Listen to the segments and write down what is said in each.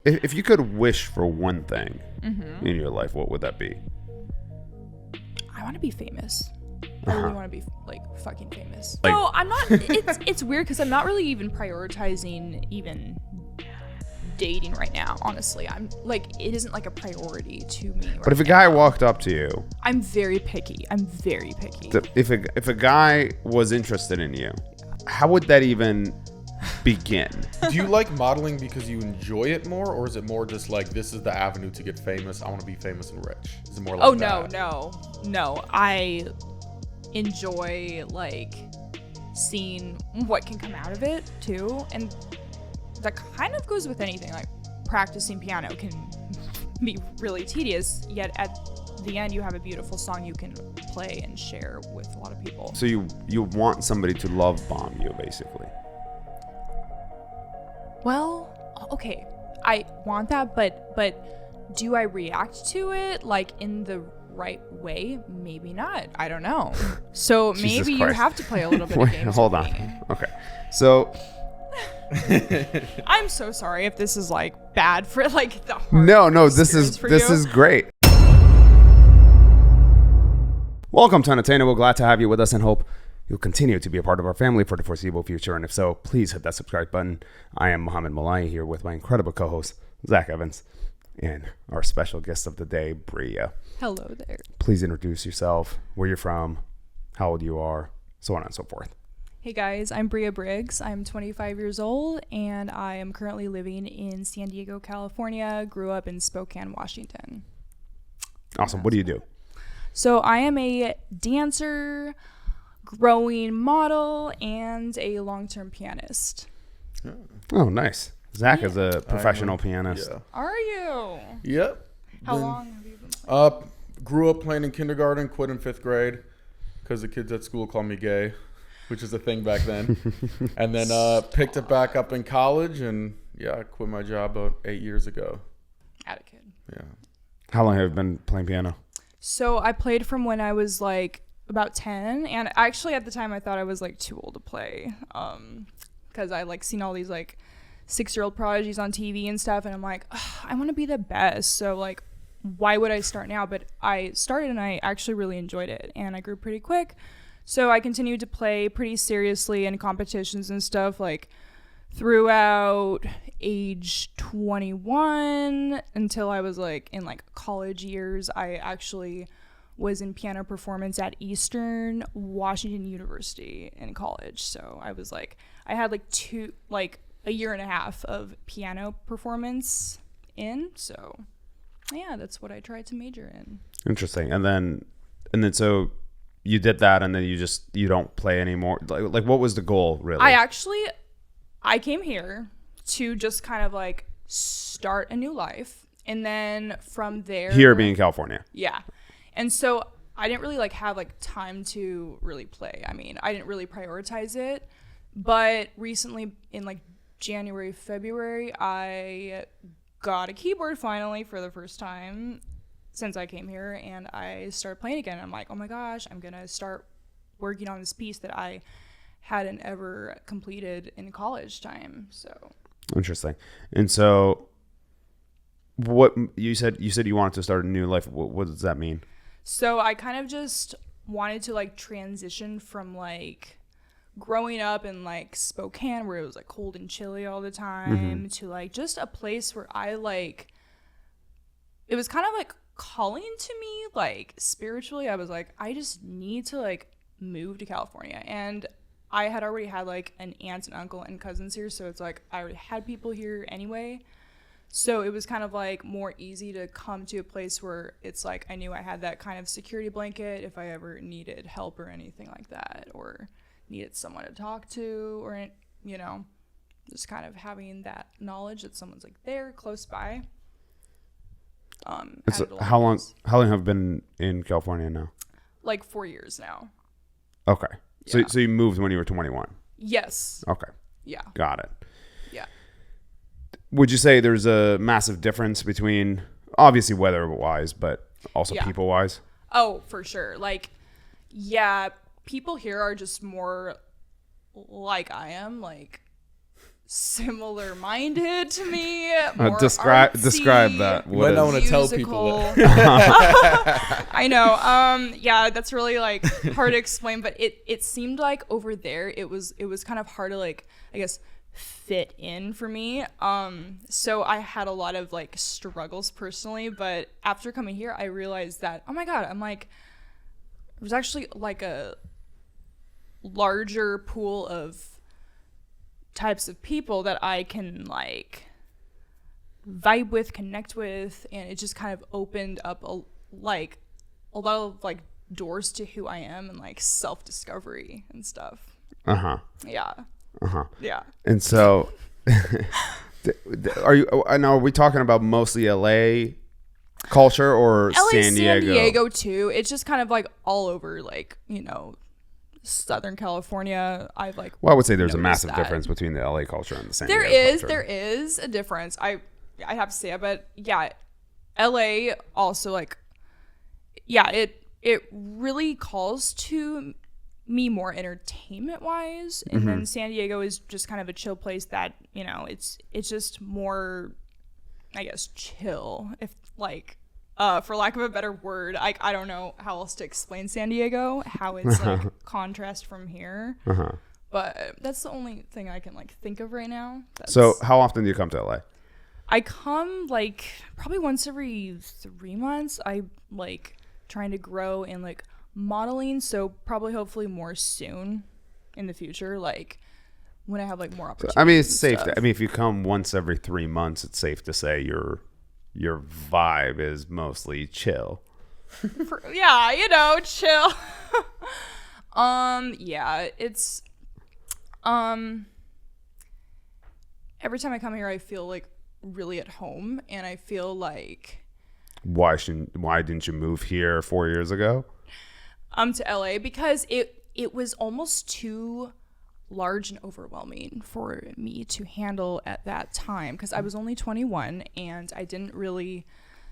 If you could wish for one thing in your life, what would that be? I want to be famous. I really want to be like fucking famous. Like- No, I'm not. It's weird because I'm not really even prioritizing even dating right now. Honestly, I'm like it isn't like a priority to me. But if a guy walked up to you, I'm very picky. if a guy was interested in you, how would that even begin? Do you like modeling because you enjoy it more, or is it more just like this is the avenue to get famous? I want to be famous and rich. Is it more like that? No. I enjoy like seeing what can come out of it too, and that kind of goes with anything. Like practicing piano can be really tedious, yet at the end you have a beautiful song you can play and share with a lot of people. So you want somebody to love bomb you, basically. Well, okay, I want that, but do I react to it like in the right way? Maybe not. I don't know. So maybe you have to play a little bit of games. Hold with on. me. Okay. So I'm so sorry if this is like bad for like the heart. no, this is great. Welcome to Unattainable. Glad to have you with us and hope you'll continue to be a part of our family for the foreseeable future. And if so, please hit that subscribe button. I am Mohammed Malai here with my incredible co-host, Zach Evans, and our special guest of the day, Bria. Hello there. Please introduce yourself, where you're from, how old you are, so on and so forth. Hey guys, I'm Bria Briggs. I'm 25 years old and I am currently living in San Diego, California. Grew up in Spokane, Washington. Awesome. What do you do? So I am a dancer, growing model, and a long-term pianist. Oh, nice. Zach is a professional pianist. Yeah. Are you? Yep. How long have you been playing? Grew up playing in kindergarten, quit in 5th grade because the kids at school called me gay, which is a thing back then. And then picked it back up in college, and I quit my job about 8 years ago. At a kid. Yeah. How long have you been playing piano? So I played from when I was like about 10, and actually at the time I thought I was like too old to play, because I like seen all these like 6-year-old prodigies on TV and stuff, and I'm like, I want to be the best, so like why would I start now? But I started and I actually really enjoyed it, and I grew pretty quick, so I continued to play pretty seriously in competitions and stuff like throughout age 21 until I was like in like college years. I actually was in piano performance at Eastern Washington University in college. So I was like, I had like a year and a half of piano performance in. So yeah, that's what I tried to major in. Interesting. And then so you did that, and then you don't play anymore. Like what was the goal really? I came here to just kind of like start a new life, and then from there, Here being California. Yeah. And so I didn't really like have like time to really play. I mean, I didn't really prioritize it, but recently in like January, February, I got a keyboard finally for the first time since I came here, and I started playing again. I'm like, oh my gosh, I'm going to start working on this piece that I hadn't ever completed in college time. So Interesting. And so what you said you wanted to start a new life. What does that mean? So I kind of just wanted to like transition from like growing up in like Spokane where it was like cold and chilly all the time to like just a place where I like, it was kind of like calling to me like spiritually. I was like, I just need to like move to California. And I had already had like an aunt and uncle and cousins here, so it's like I already had people here anyway. So it was kind of like more easy to come to a place where it's like I knew I had that kind of security blanket if I ever needed help or anything like that, or needed someone to talk to, or you know, just kind of having that knowledge that someone's like there close by. How long have you been in California now? Like 4 years now. Okay. Yeah. So you moved when you were 21? Yes. Okay. Yeah. Got it. Yeah. Would you say there's a massive difference between, obviously weather-wise, but also people-wise? Oh, for sure. Like, yeah, people here are just more like I am, like similar minded to me. More describe artsy, that. You might not want to tell people musical. that. I know. Yeah, that's really like hard to explain, but it seemed like over there it was kind of hard to like, I guess, fit in for me. So I had a lot of like struggles personally, but after coming here I realized that, oh my god, I'm like, there's actually like a larger pool of types of people that I can like vibe with, connect with, and it just kind of opened up a lot of like doors to who I am and like self-discovery and stuff. Yeah. Yeah. And so are we talking about mostly LA culture or LA, San Diego too. It's just kind of like all over, like, you know, Southern California. I've like, well, I would say there's a noticed massive that. difference between the LA culture and the San Diego culture. There is a difference. I have to say it, but yeah, LA also like, yeah, it really calls to me more entertainment wise, and then San Diego is just kind of a chill place that, you know, it's just more, I guess, chill, if like, for lack of a better word. I don't know how else to explain San Diego, how it's like contrast from here. But that's the only thing I can like think of right now. So how often do you come to LA? I come like probably once every 3 months. I like trying to grow in like modeling, so probably hopefully more soon in the future, like when I have like more opportunities. I mean, it's safe to, I mean, if you come once every 3 months, it's safe to say your vibe is mostly chill. Yeah, you know, chill. Yeah, it's every time I come here I feel like really at home, and I feel like, why didn't you move here 4 years ago? To LA, because it was almost too large and overwhelming for me to handle at that time, because I was only 21 and I didn't really,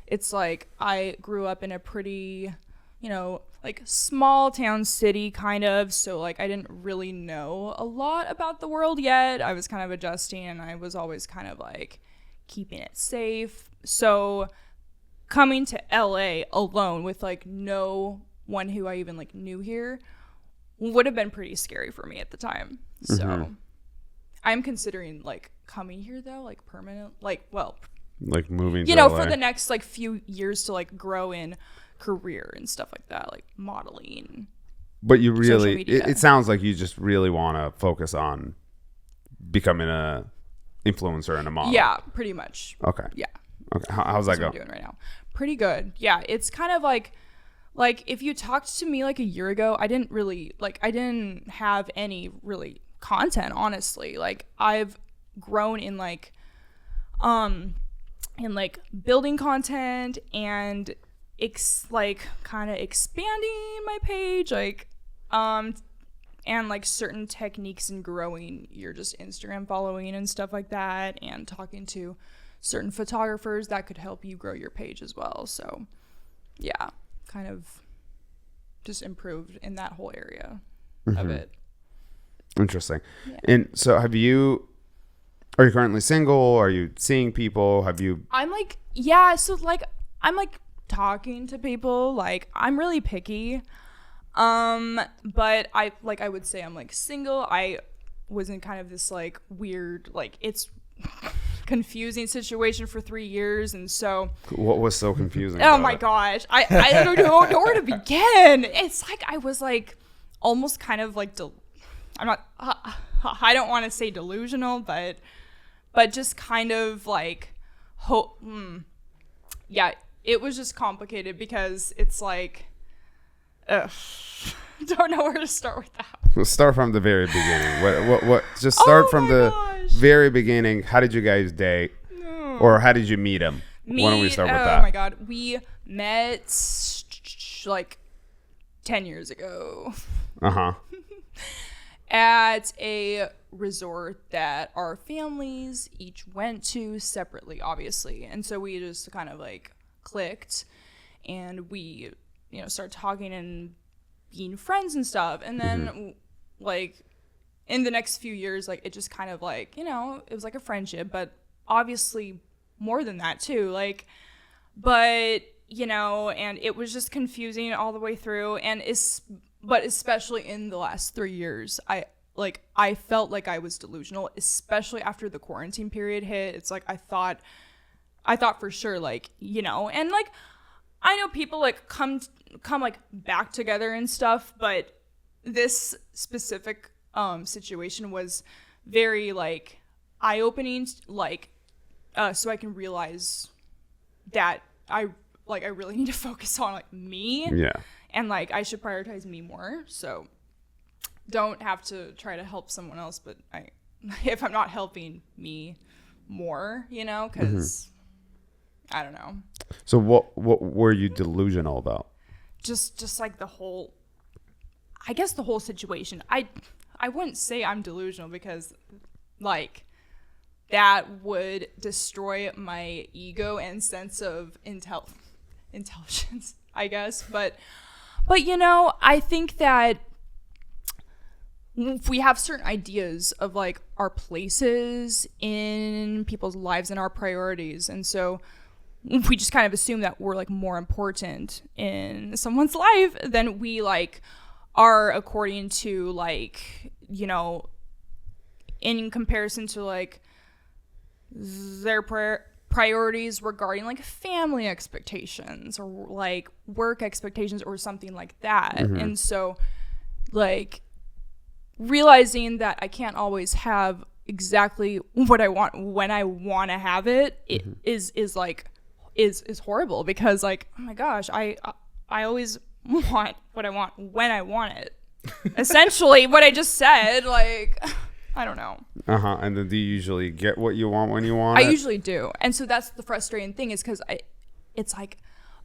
it's like I grew up in a pretty, you know, like small town city kind of, so like I didn't really know a lot about the world yet. I was kind of adjusting, and I was always kind of like keeping it safe. So coming to LA alone with like no one who I even like knew here would have been pretty scary for me at the time. So I'm considering like coming here though, like permanent, like, well, like moving, you to know, LA. for the next like few years to like grow in career and stuff like that, like modeling. But you really, media. it sounds like you just really want to focus on becoming a influencer and a model. Yeah, pretty much. Okay. Yeah. Okay. How's that That's what go? I'm doing right now. Pretty good. Yeah, it's kind of like if you talked to me like a year ago, I didn't have any really content, honestly. Like I've grown in like building content and kind of expanding my page, like and like certain techniques in growing your just Instagram following and stuff like that, and talking to certain photographers that could help you grow your page as well. So yeah, kind of just improved in that whole area of it. Interesting. Yeah. And so are you currently single? Are you seeing people? I'm like, yeah, so like I'm like talking to people. Like I'm really picky. But I would say I'm like single. I was in kind of this like weird, like it's confusing situation for 3 years, and so What was so confusing? oh my gosh, I don't know where to begin. It's like I was like almost kind of like I don't want to say delusional, but just kind of like yeah, it was just complicated because it's like don't know where to start with that. We'll start from the very beginning. What just start from the very beginning. How did you guys date? Or how did you meet him? Why don't we start with that? Oh my god, we met like 10 years ago. At a resort that our families each went to separately, obviously. And so we just kind of like clicked, and we, you know, started talking and being friends and stuff. And then like in the next few years, like, it just kind of like, you know, it was like a friendship, but obviously more than that too. Like, but, you know, and it was just confusing all the way through. And but especially in the last 3 years, I felt like I was delusional, especially after the quarantine period hit. It's like, I thought for sure, like, you know, and like, I know people like come like back together and stuff, but this specific situation was very like eye-opening, like, so I can realize that I really need to focus on like me. Yeah. And like, I should prioritize me more. So don't have to try to help someone else, but if I'm not helping me more, you know, because I don't know. So what were you delusional about? Just like the whole situation. I wouldn't say I'm delusional, because like that would destroy my ego and sense of intelligence, I guess. But you know, I think that if we have certain ideas of like our places in people's lives and our priorities, and so if we just kind of assume that we're like more important in someone's life than we like are according to, like, you know, in comparison to like their priorities regarding like family expectations or like work expectations or something like that. And so like realizing that I can't always have exactly what I want when I want to have it, is horrible, because like, oh my gosh, I always want what I want when I want it. Essentially what I just said, like, I don't know. And then do you usually get what you want when you want it? I usually do. And so that's the frustrating thing, is because it's like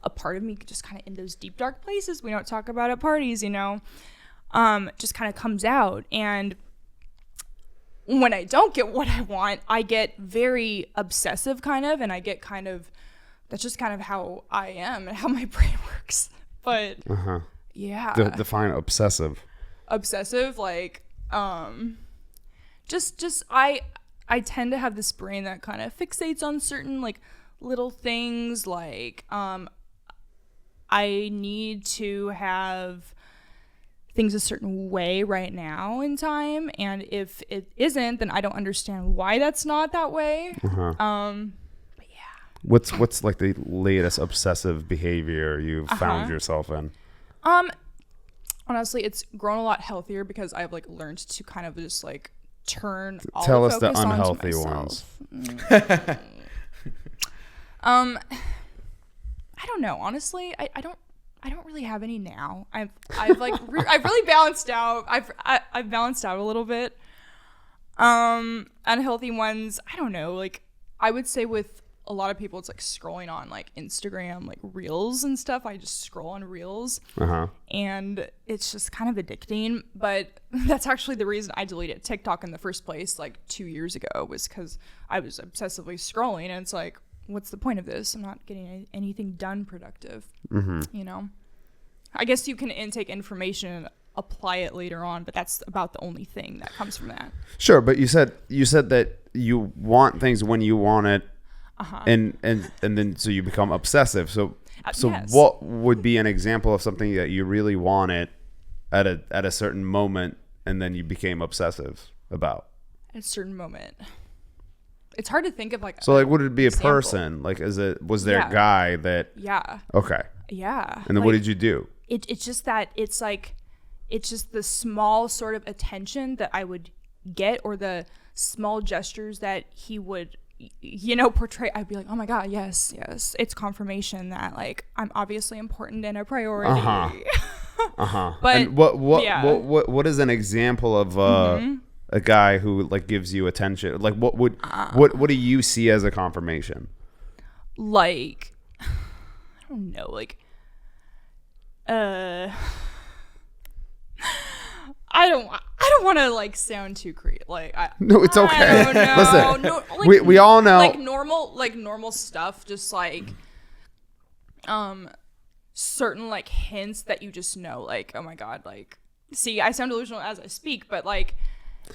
a part of me just kind of in those deep dark places we don't talk about at parties, you know, just kind of comes out. And when I don't get what I want, I get very obsessive kind of, and I get kind of, that's just kind of how I am and how my brain works. But yeah. Define obsessive. Obsessive, like, just I tend to have this brain that kind of fixates on certain like little things, like I need to have things a certain way right now in time, and if it isn't, then I don't understand why that's not that way. But yeah. What's like the latest obsessive behavior you've found yourself in? Honestly, it's grown a lot healthier, because I've like learned to kind of just like turn all Tell the us the focus unhealthy onto ones. myself. I don't know. Honestly, I don't really have any now. I've like I've really balanced out. I've balanced out a little bit. Unhealthy ones, I don't know. Like, I would say with a lot of people, it's like scrolling on like Instagram, like reels and stuff. I just scroll on reels, and it's just kind of addicting. But that's actually the reason I deleted TikTok in the first place, like 2 years ago, was because I was obsessively scrolling, and it's like, what's the point of this? I'm not getting anything done productive. You know, I guess you can intake information and apply it later on, but that's about the only thing that comes from that. Sure, but you said that you want things when you want it. And then so you become obsessive. So yes. What would be an example of something that you really wanted at a certain moment, and then you became obsessive about? At a certain moment, it's hard to think of like. So like, would it be a person? Like, was there a guy that? Yeah. Okay. Yeah. And then like, what did you do? It's just that it's like, it's just the small sort of attention that I would get, or the small gestures that he would, you know, portray. I'd be like, oh my God, yes, it's confirmation that like I'm obviously important and a priority. But and what is an example of a guy who like gives you attention? Like, what do you see as a confirmation? Like, I don't know, like I don't want to like sound too creative. Like, no, it's okay. I don't know. Listen, no, like, we all know like normal stuff. Just like certain like hints that you just know. Like, oh my God. Like, see, I sound delusional as I speak, but like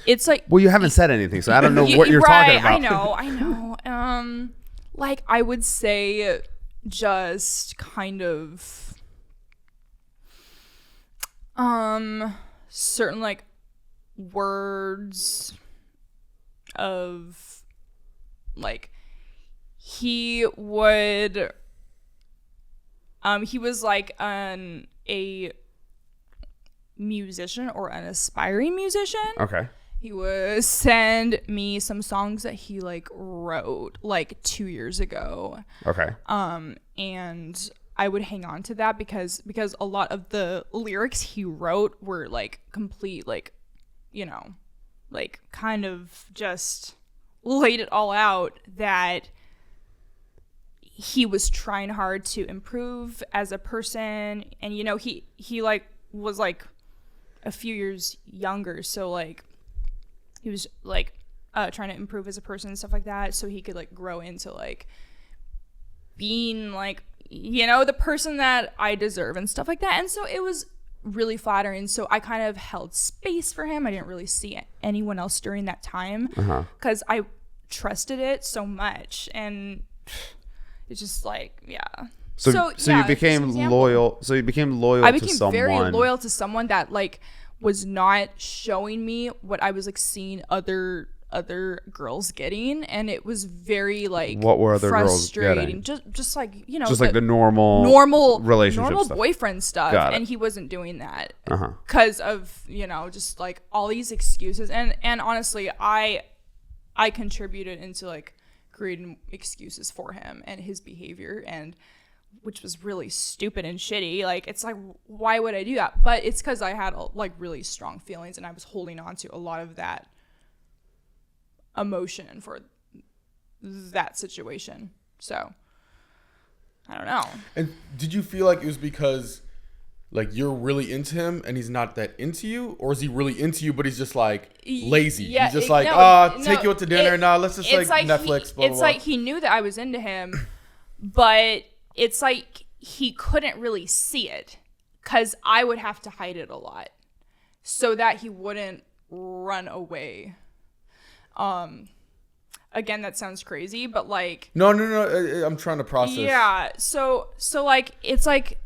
it's like, well, you haven't said anything, so I don't know what you're talking about. I know. Like I would say just kind of certain like words of like he was like a musician or an aspiring musician. Okay. He would send me some songs that he like wrote like 2 years ago. Okay. And I would hang on to that because a lot of the lyrics he wrote were like complete, like, you know, like kind of just laid it all out that he was trying hard to improve as a person. And, you know, he like was like a few years younger. So like he was like trying to improve as a person and stuff like that. So he could like grow into like being like, you know, the person that I deserve and stuff like that. And so it was really flattering. So I kind of held space for him. I didn't really see anyone else during that time because I trusted it so much. And it's just like, yeah. So you became loyal. So you became loyal to someone. I became very loyal to someone that like was not showing me what I was like seeing other girls getting, and it was very like what were other girls getting? Just like, you know, just like the normal relationship normal stuff. Boyfriend stuff. And he wasn't doing that because of, you know, just like all these excuses. And honestly, I contributed into like creating excuses for him and his behavior, and which was really stupid and shitty. Like, it's like, why would I do that? But it's because I had like really strong feelings, and I was holding on to a lot of that emotion for that situation. So I don't know. And did you feel like it was because like you're really into him and he's not that into you, or is he really into you but he's just like lazy? Yeah, he's just take you out to dinner. Let's just like Netflix. Blah, it's blah, like he knew that I was into him, but it's like he couldn't really see it because I would have to hide it a lot so that he wouldn't run away. Again, that sounds crazy, but like no, I'm trying to process. Yeah, so like it's like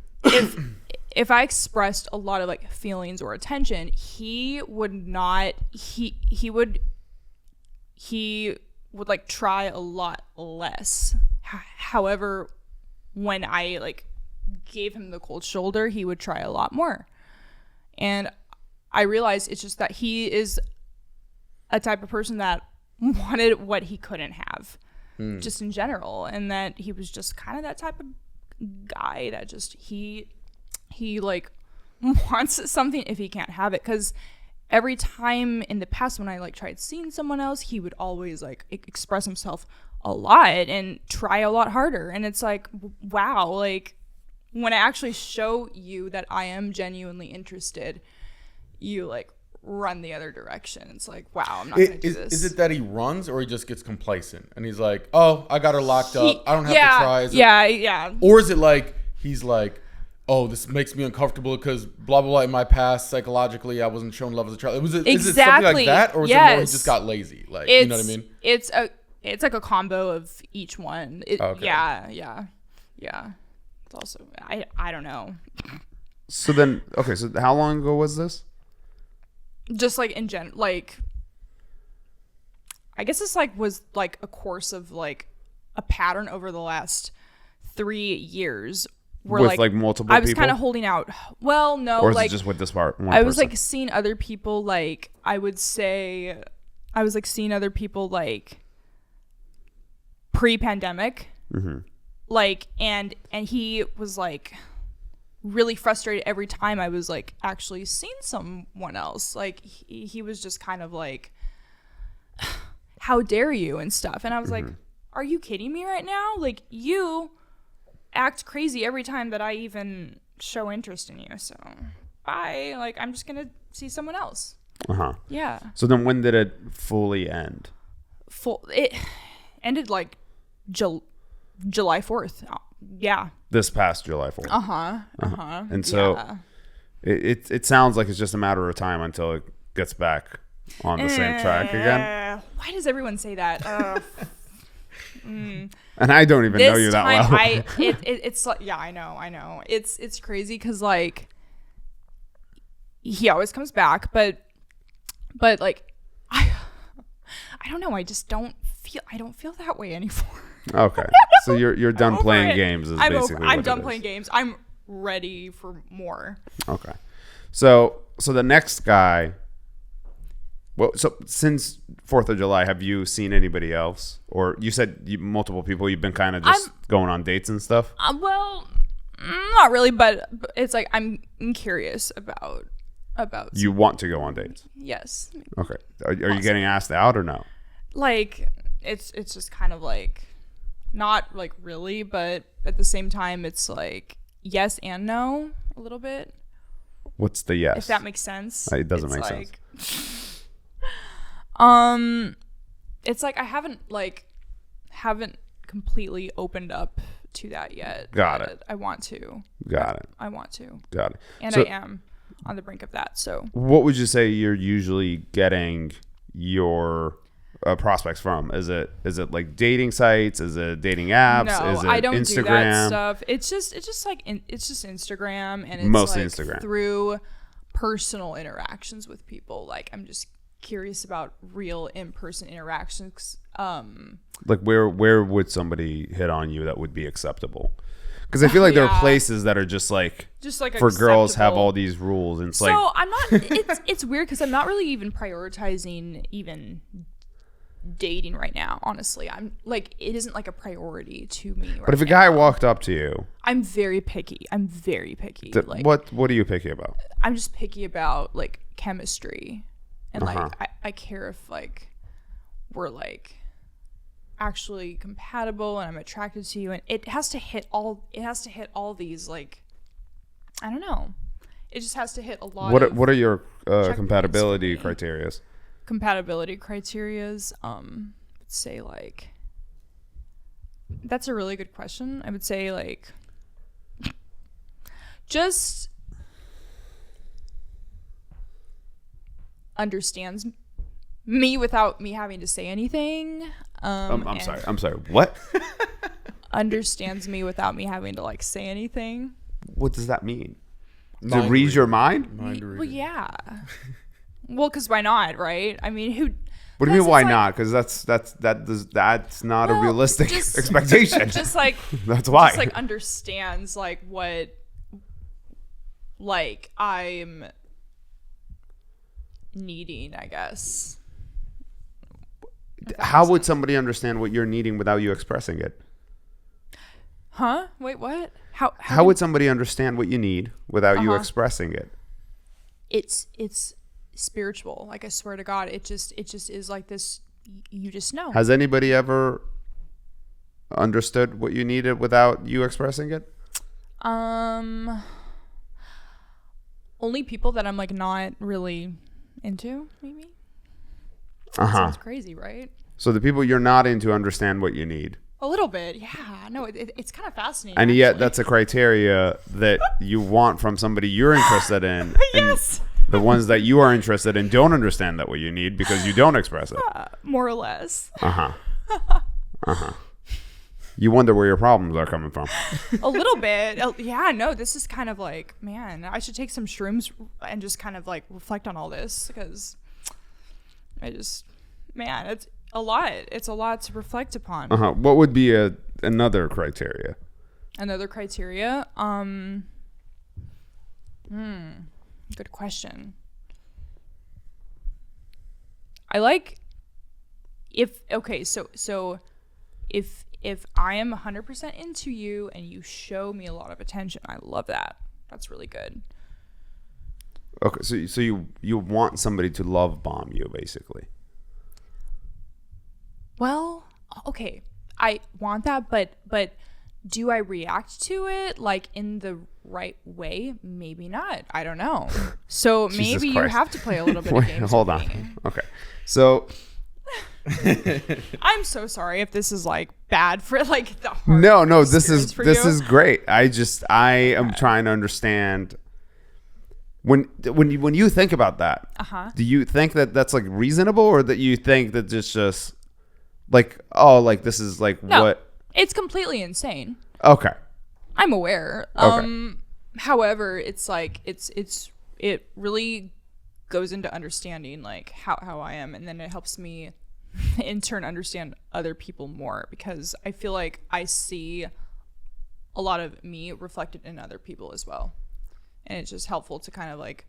if I expressed a lot of like feelings or attention, he would not. He would like try a lot less. However, when I like gave him the cold shoulder, he would try a lot more. And I realized it's just that he is a type of person that wanted what he couldn't have, just in general. And that he was just kind of that type of guy that just, he like wants something if he can't have it. Because every time in the past when I like tried seeing someone else, he would always like express himself a lot and try a lot harder. And it's like, wow, like when I actually show you that I am genuinely interested, you like run the other direction. It's like, wow, I'm not gonna do this. Is it that he runs, or he just gets complacent and he's like, oh, I got her locked up, I don't have to try? Yeah. Or is it like he's like, oh, this makes me uncomfortable because blah blah blah, in my past psychologically I wasn't shown love as a child? Is it something like that, or is it more he just got lazy? Like, you know what I mean? It's like a combo of each one. Okay. Yeah. It's also, I don't know. So then, okay, so how long ago was this? Just like in general, like, I guess this like was like a course of like a pattern over the last 3 years where with like multiple I was people? kind of holding out. Well, no, or is like it just with this part? I was like seeing other people, like I would say I was like seeing other people like pre-pandemic, like and he was like really frustrated every time I was like actually seeing someone else. Like he was just kind of like, how dare you and stuff. And I was like, are you kidding me right now? Like, you act crazy every time that I even show interest in you. So bye. Like, I'm just gonna see someone else. Yeah. So then when did it fully end? It ended like July 4th. Yeah. This past July 4th. And so yeah. it sounds like it's just a matter of time until it gets back on the same track again. Why does everyone say that? And I don't even know you that well. It's like, yeah, I know. It's crazy because like he always comes back, but like I don't know. I just don't feel that way anymore. Okay, so you're done playing games. Is basically I'm done playing games. I'm ready for more. Okay, so the next guy. Well, so since 4th of July, have you seen anybody else? Or you said multiple people. You've been kind of just going on dates and stuff. Well, not really, but it's like I'm curious about. You want to go on dates? Yes. Okay. Are you getting asked out or no? Like it's just kind of like not like really, but at the same time, it's like yes and no a little bit. What's the yes? If that makes sense. It doesn't make sense. It's like I haven't completely opened up to that yet. Got it. I want to. Got it. I want to. Got it. And I am on the brink of that. So what would you say you're usually getting your prospects from? Is it like dating sites? Is it dating apps? No, is it I don't Instagram? do that stuff. It's just Instagram, and it's mostly like Instagram through personal interactions with people. Like I'm just curious about real in-person interactions. Like where would somebody hit on you that would be acceptable? Because I feel like there are places that are just like for acceptable. Girls have all these rules, and it's so like I'm not. It's weird because I'm not really even prioritizing even dating right now. Honestly, I'm like it isn't like a priority to me. But if a guy walked up to you, I'm very picky. Like what are you picky about? I'm just picky about like chemistry, and like I care if like we're like actually compatible and I'm attracted to you, and it has to hit all these like I don't know. It just has to hit a lot. What are your compatibility criterias? Compatibility criterias, say like that's a really good question. I would say like just understands me without me having to say anything. I'm sorry. What? Understands me without me having to like say anything. What does that mean? To read your mind? Well, yeah. Well, because why not, right? I mean, who? What do you mean why not? Because that's not a realistic expectation. Just like that's why. Just like understands like what like I'm needing, I guess. How would somebody understand what you're needing without you expressing it? Huh? Wait, what? How would somebody understand what you need without you expressing it? It's spiritual. Like I swear to God, it just is like this. You just know. Has anybody ever understood what you needed without you expressing it? Only people that I'm like not really into, maybe. Sounds crazy, right? So the people you're not into understand what you need. A little bit, yeah. No, it's kind of fascinating. And yet that's a criteria that you want from somebody you're interested in. Yes. And the ones that you are interested in don't understand that what you need because you don't express it. More or less. You wonder where your problems are coming from. A little bit. Yeah, no, this is kind of like, man, I should take some shrooms and just kind of like reflect on all this because it's a lot. It's a lot to reflect upon. What would be another criteria? Another criteria? Good question. I like so if I am 100% into you and you show me a lot of attention, I love that. That's really good. Okay, so you want somebody to love bomb you, basically. Well, okay, I want that, but do I react to it like in the right way? Maybe not. I don't know. So maybe you have to play a little bit of games. Hold on. Me. Okay, so I'm so sorry if this is like bad for like the heart. No, this is great. I am trying to understand When you think about that, do you think that that's like reasonable, or that you think that it's just like, oh, like this is like No, what? It's completely insane. Okay. I'm aware. Okay. However, it's like it really goes into understanding like how I am, and then it helps me in turn understand other people more, because I feel like I see a lot of me reflected in other people as well. And it's just helpful to kind of like,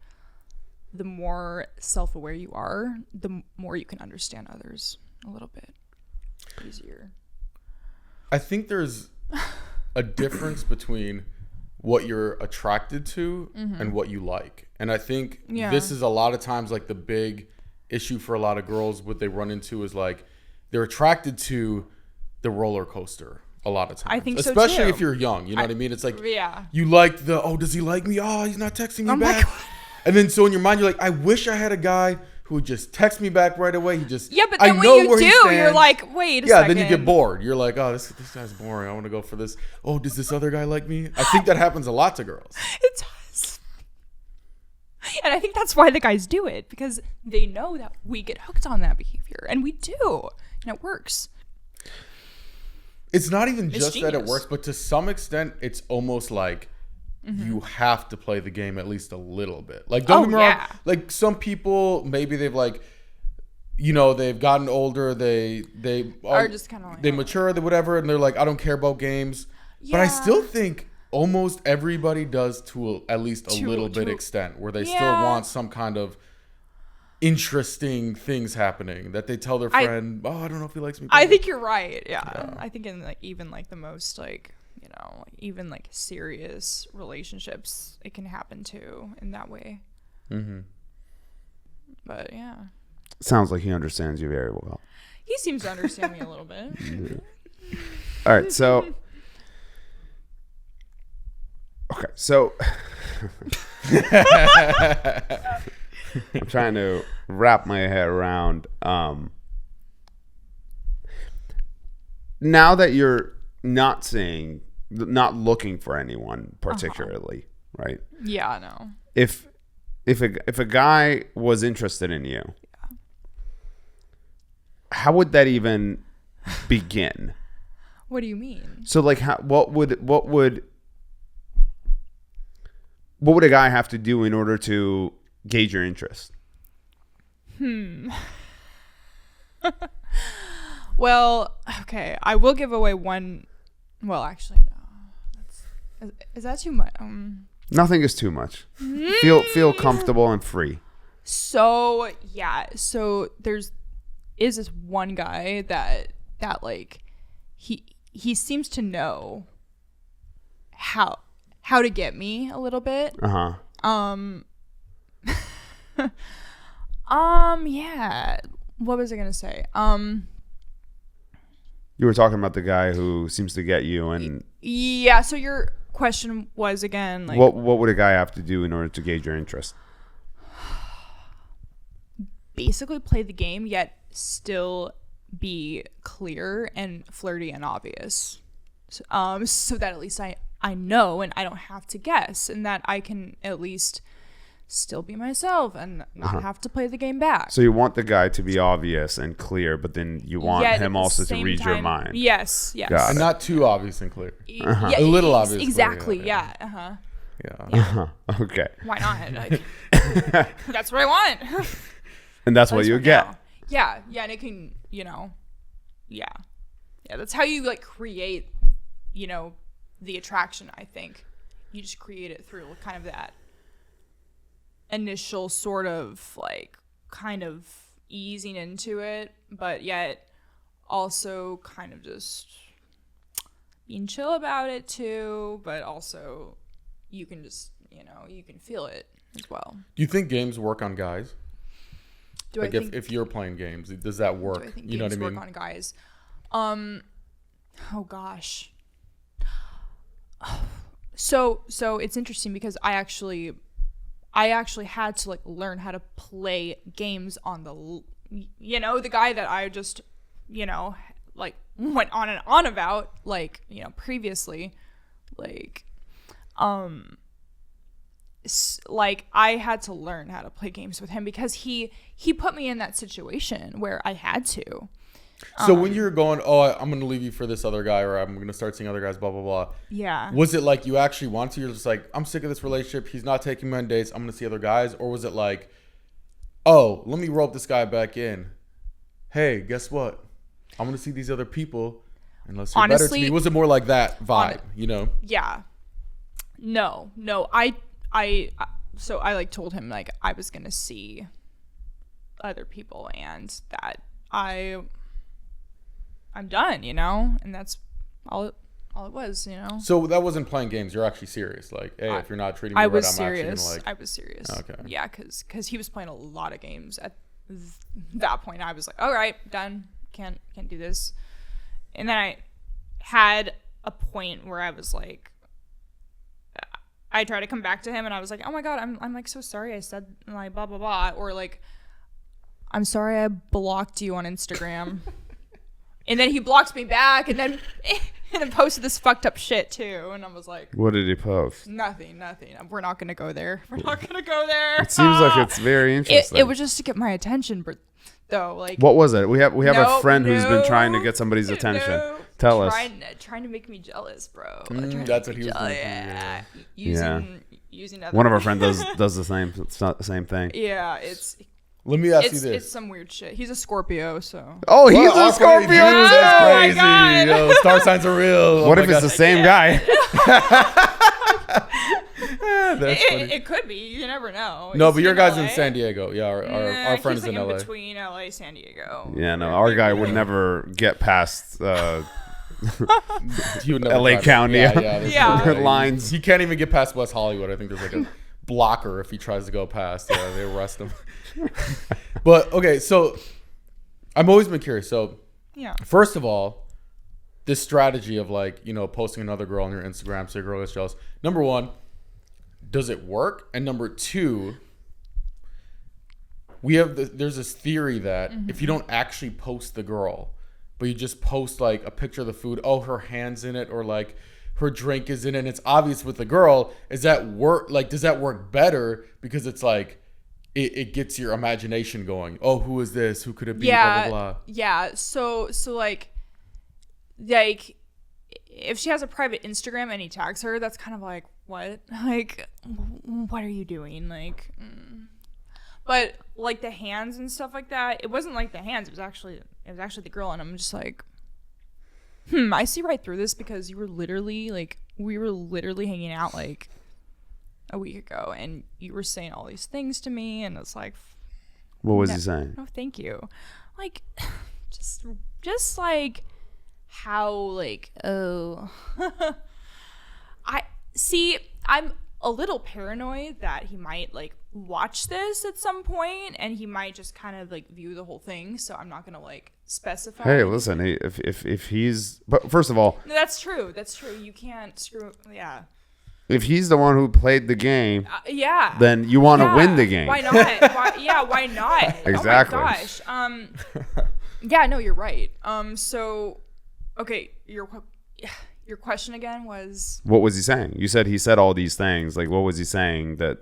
the more self-aware you are, the more you can understand others a little bit easier. I think there's a difference between what you're attracted to and what you like. And I think this is a lot of times like the big issue for a lot of girls. What they run into is like, they're attracted to the roller coaster a lot of times. I think so, especially too. if you're young, you know what I mean? It's like, Yeah. you like does he like me? Oh, he's not texting me Oh my back. God. And then so in your mind, you're like, I wish I had a guy who would just text me back right away. He just, Yeah, but then I when know you where he do, stands. you're like, wait a second. Then you get bored. You're like, oh, this guy's boring. I want to go for this. Oh, does this other guy like me? I think that happens a lot to girls. It does. And I think that's why the guys do it, because they know that we get hooked on that behavior, and we do, and it works. It's not even just that it genius. works, but to some extent, it's almost like you have to play the game at least a little bit. Like, don't get me wrong. Like, some people, maybe they've like, you know, they've gotten older. They Are just kind of like, they mature, whatever, and they're like, I don't care about games. But I still think almost everybody does to at least a little bit extent, where they still want some kind of interesting things happening that they tell their friend, oh, I don't know if he likes me. I think you're right. Yeah. I think in like even like the most like, you know, like even like serious relationships, it can happen too in that way. But yeah. Sounds like he understands you very well. He seems to understand me a little bit. All right, so okay, so I'm trying to wrap my head around now that you're not looking for anyone particularly, right? Yeah, no. If a guy was interested in you, how would that even begin? What do you mean? So like, what would a guy have to do in order to gauge your interest? Well, okay, I will give away one. Well, actually, no. Is that too much? Nothing is too much. Feel comfortable and free. So yeah, so is this one guy that like he seems to know how to get me a little bit. Yeah. What was I gonna say? You were talking about the guy who seems to get you, and yeah. So your question was again like, what would a guy have to do in order to gauge your interest? Basically, play the game, yet still be clear and flirty and obvious, so that at least I know and I don't have to guess, and that I can at least still be myself and not have to play the game back. So you want the guy to be obvious and clear, but then you want him also to read your mind. Yes. Got and it. not too obvious and clear. Yeah, A little obvious. Exactly. Yeah. Okay. Why not? Like, that's what I want. And that's what you get. Yeah, and it can, yeah. That's how you like create, the attraction. I think you just create it through kind of that initial sort of like kind of easing into it, but yet also kind of just being chill about it too, but also you can just, you can feel it as well. Do you think games work on guys? Like if you're playing games, does that work? Do I think you know what I games mean? work on guys? Oh gosh. So it's interesting because I actually had to like learn how to play games on the guy that I just like went on and on about like previously, like like I had to learn how to play games with him because he put me in that situation where I had to. So when you're going, I'm going to leave you for this other guy, or I'm going to start seeing other guys, blah, blah, blah. Yeah. Was it like you actually want to? You're just like, I'm sick of this relationship. He's not taking me on dates. I'm going to see other guys. Or was it like, oh, let me rope this guy back in. Hey, guess what? I'm going to see these other people unless you're better to me. Was it more like that vibe, you know? Yeah. No. So I like told him like I was going to see other people and that I'm done, you know, and that's all it was, you know. So that wasn't playing games. You're actually serious. Like, hey, if you're not treating me right, I'm actually gonna like. I was serious. Okay. Yeah, because he was playing a lot of games at that point. I was like, all right, done. Can't do this. And then I had a point where I was like, I tried to come back to him, and I was like, oh my god, I'm like so sorry I said like blah blah blah, or like, I'm sorry I blocked you on Instagram. And then he blocked me back and then posted this fucked up shit too. And I was like, what did he post? Nothing. We're not going to go there. It seems like it's very interesting. It was just to get my attention, though. Like, what was it? We have a friend who's been trying to get somebody's attention. Tell us. Trying to make me jealous, bro. That's what he was doing. Yeah. Using other one of our friends does the same. It's not the same thing. Yeah, it's. Let me ask you this. It's some weird shit. He's a Scorpio, so. Oh, he's a Scorpio too. That's crazy. Yo, star signs are real. What if it's the same guy? It could be. You never know. No, but your guy's in San Diego. Yeah, our friend is in LA. Between LA, San Diego. Yeah, no, our guy would never get past LA County. Yeah. Lines. He can't even get past West Hollywood. I think there's like a blocker if he tries to go past. Yeah, they arrest him. But okay, so I've always been curious. So yeah, first of all, this strategy of like, you know, posting another girl on your Instagram so your girl gets jealous. Number one, does it work? And number two, there's this theory that if you don't actually post the girl, but you just post like a picture of the food, oh, her hand's in it, or like her drink is in it, and it's obvious with the girl, does that work better because it's like it gets your imagination going? Oh, who is this? Who could it be? Yeah, blah, blah, blah. Yeah. So like if she has a private Instagram and he tags her, that's kind of like, what? Like, what are you doing? Like, but like the hands and stuff like that, it wasn't like the hands. It was actually the girl, and I'm just like, I see right through this because we were literally hanging out like a week ago, and you were saying all these things to me, and it's like, what was he saying? No, thank you. Like, just like how like, oh, I'm a little paranoid that he might like watch this at some point, and he might just kind of like view the whole thing. So I'm not gonna like specify. Hey, listen, if he's, but first of all, no, that's true. You can't screw. Yeah. If he's the one who played the game, yeah, then you want to win the game. Why not? Why not? Exactly. Oh my gosh. Yeah, no, you're right. So, okay, your question again was, what was he saying? You said he said all these things. Like, what was he saying that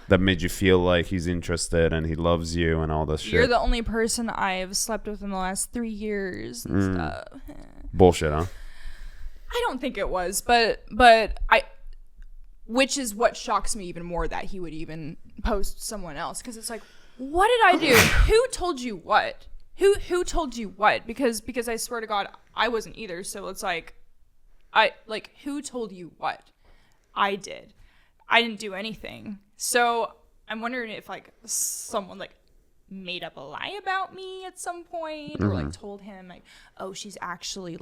that made you feel like he's interested and he loves you and all this shit? You're the only person I've slept with in the last 3 years and stuff. Bullshit, huh? I don't think it was, but which is what shocks me even more, that he would even post someone else, because it's like, what did I do? Who told you what? Who told you what? Because I swear to God, I wasn't either. So it's like, who told you what? I did. I didn't do anything. So I'm wondering if like someone like made up a lie about me at some point, or like told him like, oh, she's actually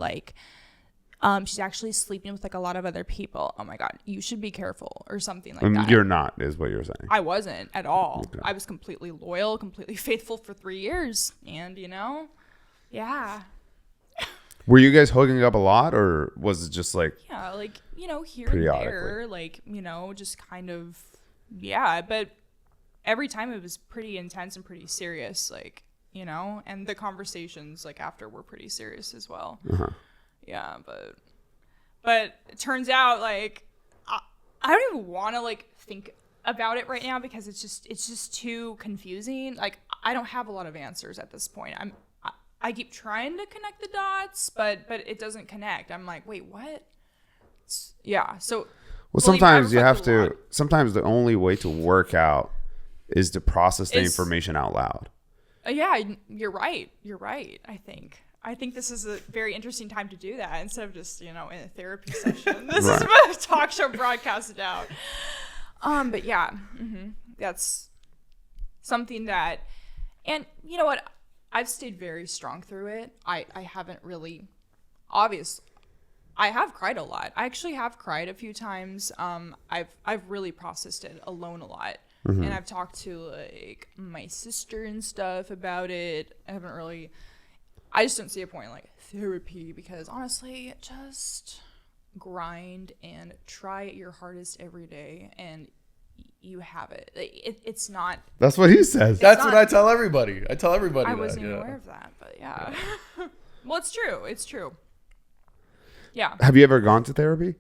sleeping with like a lot of other people. Oh my God, you should be careful, or something like that. You're not, is what you're saying. I wasn't at all. Okay. I was completely loyal, completely faithful for 3 years. And, yeah. Were you guys hooking up a lot, or was it just like... Yeah, like, here and there, like, just kind of, yeah. But every time it was pretty intense and pretty serious, like, and the conversations like after were pretty serious as well. Uh-huh. Yeah, but it turns out like I don't even want to like think about it right now because it's just too confusing. Like I don't have a lot of answers at this point. I keep trying to connect the dots, but it doesn't connect. I'm like, wait, what? Yeah. So well, sometimes you have to. Sometimes the only way to work out is to process the information out loud. Yeah, you're right. I think this is a very interesting time to do that instead of just, in a therapy session. This is what a talk show broadcasted out. But yeah, that's something that, and you know what? I've stayed very strong through it. I haven't really, I have cried a lot. I actually have cried a few times. I've really processed it alone a lot. And I've talked to like my sister and stuff about it. I just don't see a point in like therapy because honestly, just grind and try your hardest every day and you have it. It's not. That's what he says. That's what I tell everybody. I wasn't even aware of that, but yeah. Well, it's true. It's true. Yeah. Have you ever gone to therapy?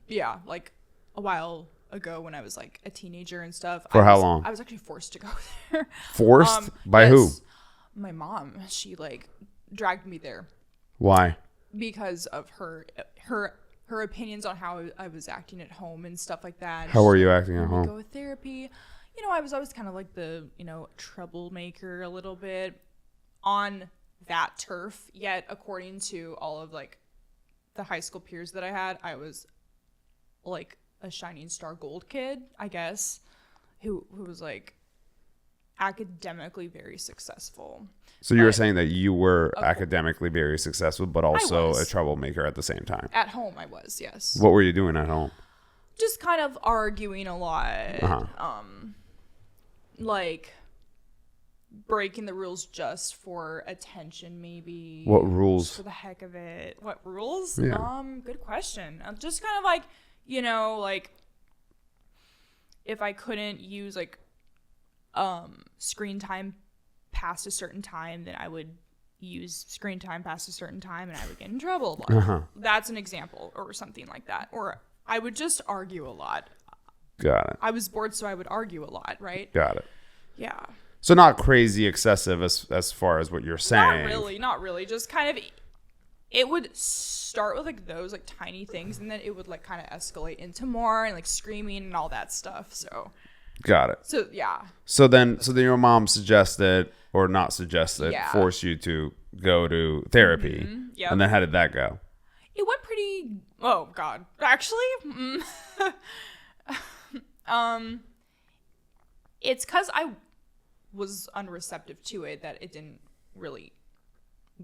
Yeah, like a while ago when I was like a teenager and stuff. For how long? I was actually forced to go there. Forced? By who? My mom. She like dragged me there. Why? Because of her opinions on how I was acting at home and stuff like that. How were you acting at home? Go with therapy. I was always kind of like the, troublemaker a little bit on that turf. Yet, according to all of like the high school peers that I had, I was like a shining star gold kid, I guess, who was like academically very successful. So you were saying that you were academically very successful, but also a troublemaker at the same time. At home, I was, yes. What were you doing at home? Just kind of arguing a lot. Like breaking the rules just for attention, maybe. What rules? Just for the heck of it. What rules? Yeah. Good question. Just kind of like, like if I couldn't use like screen time past a certain time, then I would use screen time past a certain time and I would get in trouble. That's an example or something like that. Or I would just argue a lot. Got it. I was bored, so I would argue a lot, right? Got it. Yeah. So not crazy excessive as far as what you're saying. Not really. Just kind of, it would start with like those like tiny things and then it would like kind of escalate into more and like screaming and all that stuff. So. Got it. So yeah. So then your mom suggested or not suggested, forced you to go to therapy. Yep. And then how did that go? It went pretty. Oh God, actually, it's because I was unreceptive to it that it didn't really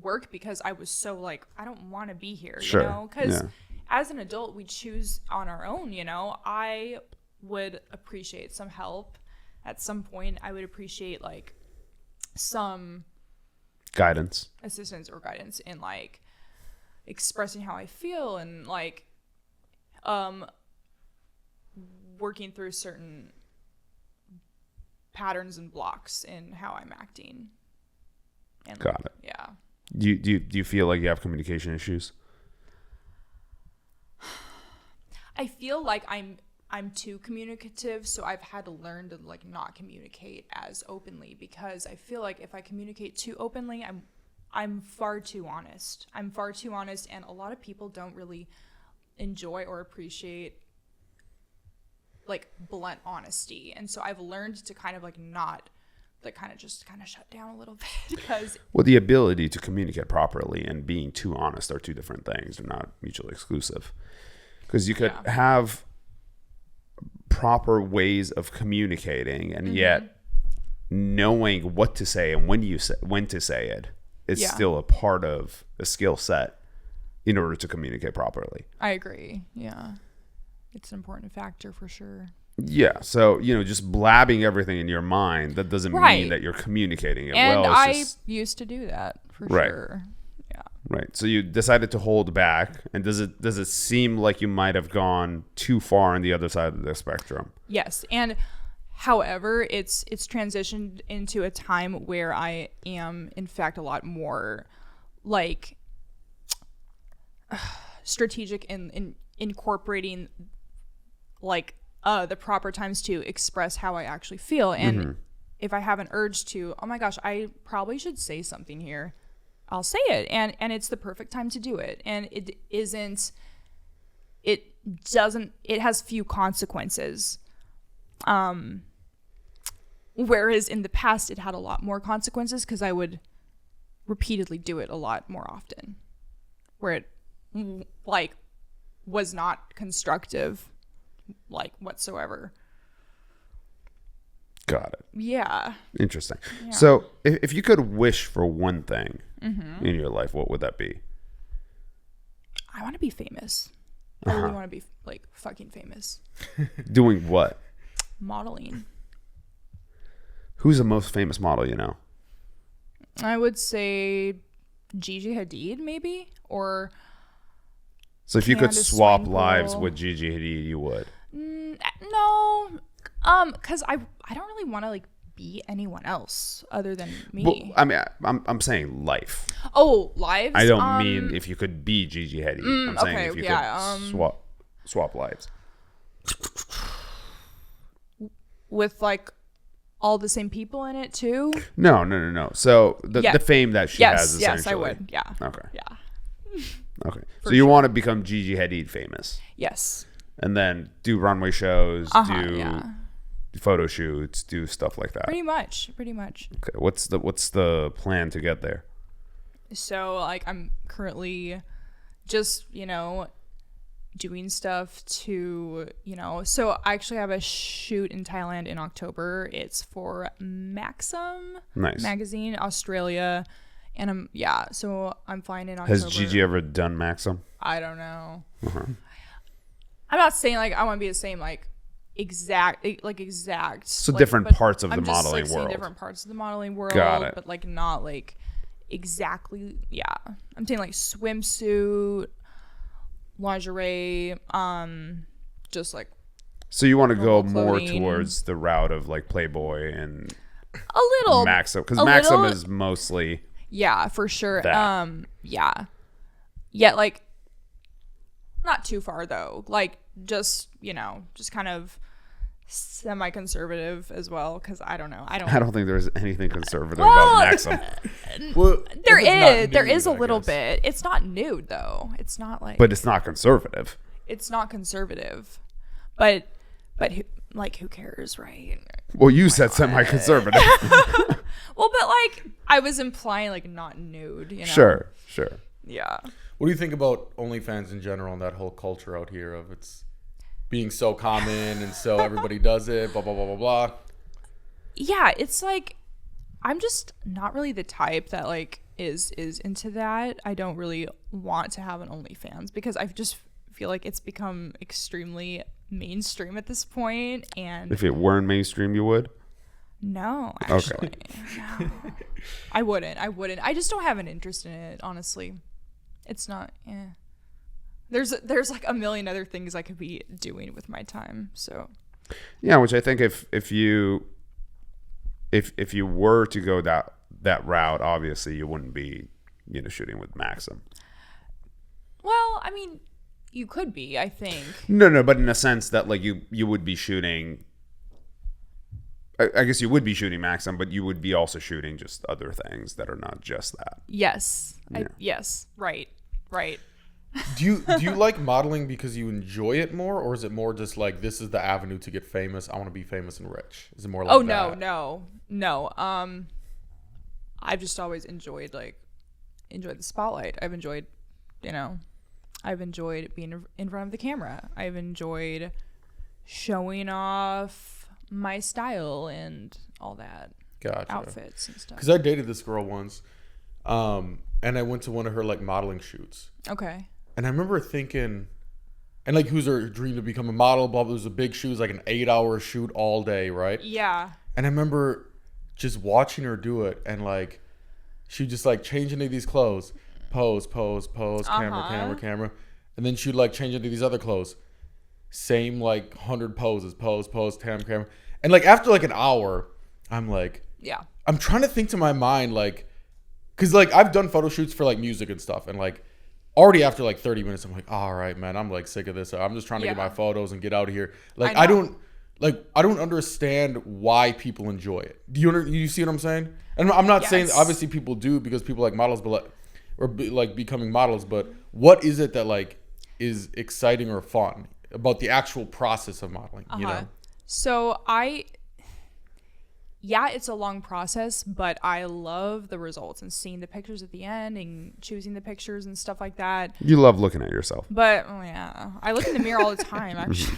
work because I was so like I don't want to be here, because as an adult we choose on our own. I would appreciate some help at some point. I would appreciate like some assistance or guidance in like expressing how I feel and like working through certain patterns and blocks in how I'm acting. And Got it. Yeah. Do you feel like you have communication issues? I feel like I'm too communicative, so I've had to learn to like not communicate as openly because I feel like if I communicate too openly, I'm far too honest. I'm far too honest, and a lot of people don't really enjoy or appreciate like blunt honesty. And so I've learned to kind of like not like kind of shut down a little bit because the ability to communicate properly and being too honest are two different things. They're not mutually exclusive. Because you could have proper ways of communicating and yet knowing what to say and when to say it is still a part of a skill set in order to communicate properly. I agree. Yeah. It's an important factor for sure. Yeah. So, just blabbing everything in your mind, that doesn't mean that you're communicating it well. And I used to do that for sure. Yeah. Right. So you decided to hold back. And does it seem like you might have gone too far on the other side of the spectrum? Yes. And however, it's transitioned into a time where I am, in fact, a lot more like strategic in incorporating like the proper times to express how I actually feel. And if I have an urge to, oh my gosh, I probably should say something here, I'll say it. And it's the perfect time to do it. And it has few consequences. Whereas in the past, it had a lot more consequences because I would repeatedly do it a lot more often, where it like was not constructive, like whatsoever. Got it. Yeah. Interesting. Yeah. So if you could wish for one thing in your life, what would that be? I want to be famous. I really want to be like fucking famous. Doing what? Modeling. Who's the most famous model you know? I would say Gigi Hadid, maybe, or. So if you could Candace swap Swainpool. lives with Gigi Hadid, you would. No, because I don't really want to like be anyone else other than me. Well, I mean, I'm saying life. Oh, lives. I don't mean if you could be Gigi Hadid. I'm saying okay, if you yeah, could swap lives. With like all the same people in it too. No. So the fame that she has, essentially. Yes, I would. Yeah. Okay. Yeah. Okay. So you want to become Gigi Hadid famous, Yes. and then do runway shows, do photo shoots, do stuff like that. Pretty much. Okay. What's the plan to get there? So like I'm currently just, doing stuff to, so I actually have a shoot in Thailand in October. It's for Maxim magazine, Australia. And so I'm flying in October. Has Gigi ever done Maxim? I don't know. I'm not saying like I want to be the same exact. So like, different parts of the modeling just, world. Different parts of the modeling world. Got it. But like not like exactly. Yeah, I'm saying like swimsuit, lingerie, just like. So you want to go normal more clothing. towards the route of like Playboy and A little Maxim, because Maxim is mostly. Yeah, for sure. That. Yeah, like not too far though. Like just kind of semi-conservative as well, because I don't know. I don't think there's anything conservative about Maxim. Well, there nude, is a I little guess. bit. It's not nude though. It's not like. But it's not conservative. It's not conservative, but who cares, right? Well, you said semi-conservative. Well, but like I was implying like not nude. Sure. Yeah. What do you think about OnlyFans in general and that whole culture out here of it's being so common and so everybody does it, blah, blah, blah, blah, blah? Yeah, it's like I'm just not really the type that like is into that. I don't really want to have an OnlyFans because I just feel like it's become extremely mainstream at this point. And If it weren't mainstream, you would? no, actually. No. I wouldn't. I just don't have an interest in it, honestly. It's not, There's like a million other things I could be doing with my time. So Yeah, which I think if you were to go that route, obviously you wouldn't be, shooting with Maxim. well, I mean, you could be, I think. No, but in a sense that like you would be shooting. I guess you would be shooting Maxim, but you would be also shooting just other things that are not just that. Yes. Yeah. Yes. Right. Do you like modeling because you enjoy it more, or is it more just like this is the avenue to get famous? I want to be famous and rich. Is it more like that? No. I've just always enjoyed the spotlight. I've enjoyed being in front of the camera. I've enjoyed showing off my style and all that. Gotcha. Outfits and stuff. Because I dated this girl once, and I went to one of her like modeling shoots. Okay. And I remember thinking, and like, who's her dream to become a model? Blah, blah. It was a big shoot, it was like an 8-hour shoot all day, right? Yeah. And I remember just watching her do it, and like, she just like change into these clothes, pose, camera, and then she'd like change into these other clothes, same like 100 poses, pose, camera, and like after like an hour, I'm like, Yeah. I'm trying to think to my mind like, because like I've done photo shoots for like music and stuff, and like already after like 30 minutes, I'm like, all right, man, I'm like sick of this. I'm just trying to get my photos and get out of here. Like, I don't understand why people enjoy it. Do you see what I'm saying? And I'm not saying obviously people do because people like models, but like becoming models. But what is it that like is exciting or fun about the actual process of modeling? You know? So it's a long process, but I love the results and seeing the pictures at the end and choosing the pictures and stuff like that. You love looking at yourself. But I look in the mirror all the time, actually.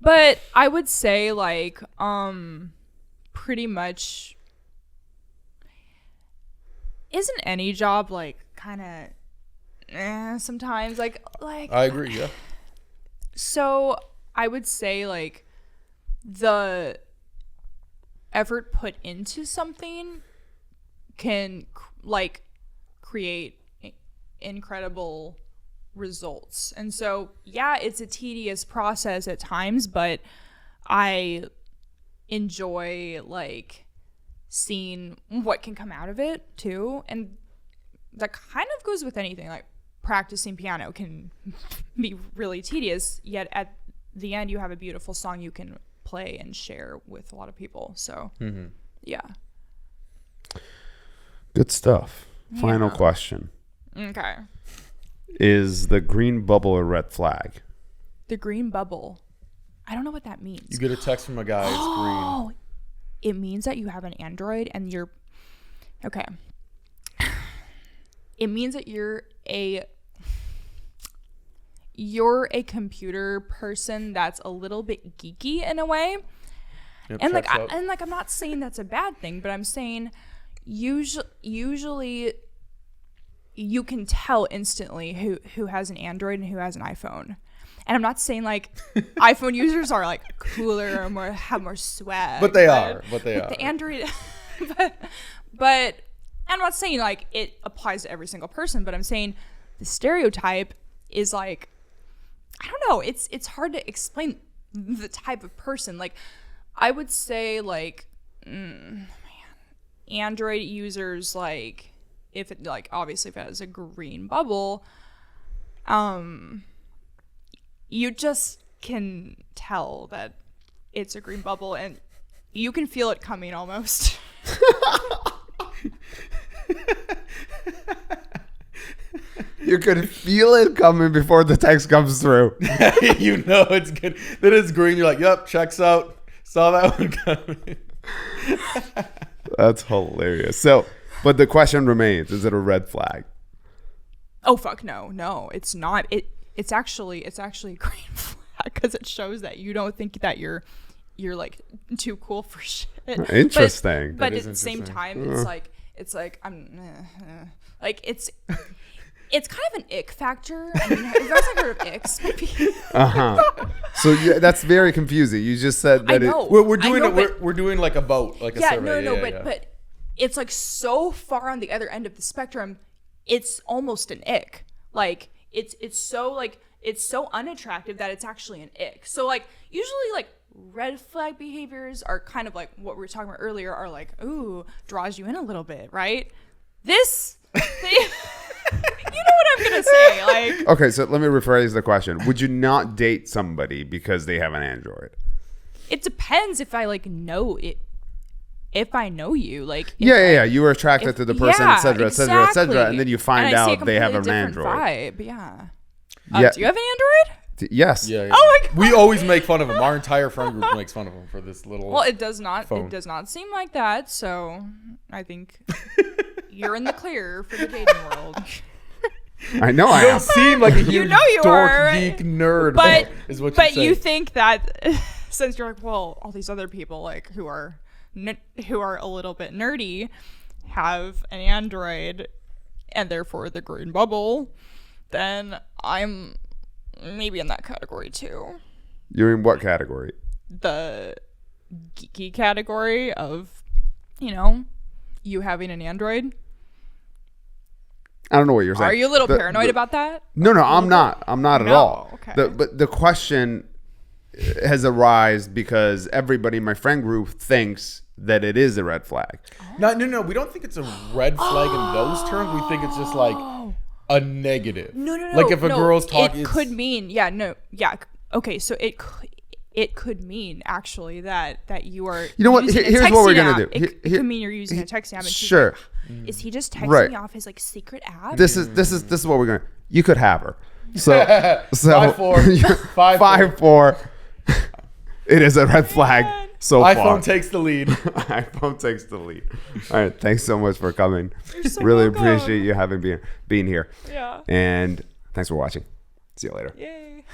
But I would say like pretty much isn't any job like kind of sometimes like I agree, yeah. So I would say like the effort put into something can like create incredible results. And so it's a tedious process at times, but I enjoy like seeing what can come out of it too. And that kind of goes with anything. Like practicing piano can be really tedious, yet at the end you have a beautiful song you can play and share with a lot of people. So good stuff. Final question. Okay. Is the green bubble a red flag? The green bubble, I don't know what that means. You get a text from a guy, it's green. It means that you have an Android and you're okay. It means that you're a computer person that's a little bit geeky in a way. Yep, and like I'm not saying that's a bad thing, but I'm saying usually you can tell instantly who has an Android and who has an iPhone. And I'm not saying like iPhone users are like cooler or have more swag. But they are. The Android but I'm not saying like it applies to every single person, but I'm saying the stereotype is like, I don't know, it's hard to explain the type of person. Like I would say like Android users, like if it like obviously if it has a green bubble, you just can tell that it's a green bubble and you can feel it coming almost. You could feel it coming before the text comes through. You know it's good. Then it's green. You're like, yep, checks out. Saw that one coming. That's hilarious. So, but the question remains, is it a red flag? Oh, fuck no, it's not. It's actually a green flag because it shows that you don't think that you're like too cool for shit. Interesting. But at the same time, it's like I'm like it's kind of an ick factor. I mean, you guys have heard of icks, maybe? So that's very confusing. You just said that. I know. We're doing like a vote, like a survey. But it's like so far on the other end of the spectrum. It's almost an ick. Like it's so unattractive that it's actually an ick. So like usually like red flag behaviors are kind of like what we were talking about earlier, are like, ooh, draws you in a little bit, right? This you know what I'm gonna say. Like, okay, so let me rephrase the question. Would you not date somebody because they have an Android? It depends if I like know it. If I know you, like you were attracted to the person, etc., etc., and then you find out they have an Android. Vibe, do you have an Android? Yes. Yeah. Oh my God. We always make fun of him. Our entire friend group makes fun of him for this little. Well, it does not. phone. It does not seem like that. So, I think you're in the clear for the dating world. I know I am. You am. don't seem like a huge dork, geek, nerd. But is what but you think that since you're like, well, all these other people like who are a little bit nerdy have an Android and therefore the green bubble, then I'm maybe in that category too. You're in what category? The geeky category of, you having an Android. I don't know what you're saying. Are you a little paranoid about that? No, I'm not. I'm not at all. Okay. But the question has arisen because everybody in my friend group thinks that it is a red flag. No. We don't think it's a red flag in those terms. We think it's just like a negative. No. Like if a girl's talking, it could mean okay. So it could mean actually that you are. You know what? Here's what we're gonna do. It could mean you're using a texting app. And sure. Like, is he just texting me off his like secret app? This is what we're gonna. You could have her. So 5'4". It is a red flag. So far. iPhone takes the lead. iPhone takes the lead. All right. Thanks so much for coming. You're so really welcome. appreciate you having being here. Yeah. And thanks for watching. See you later. Yay.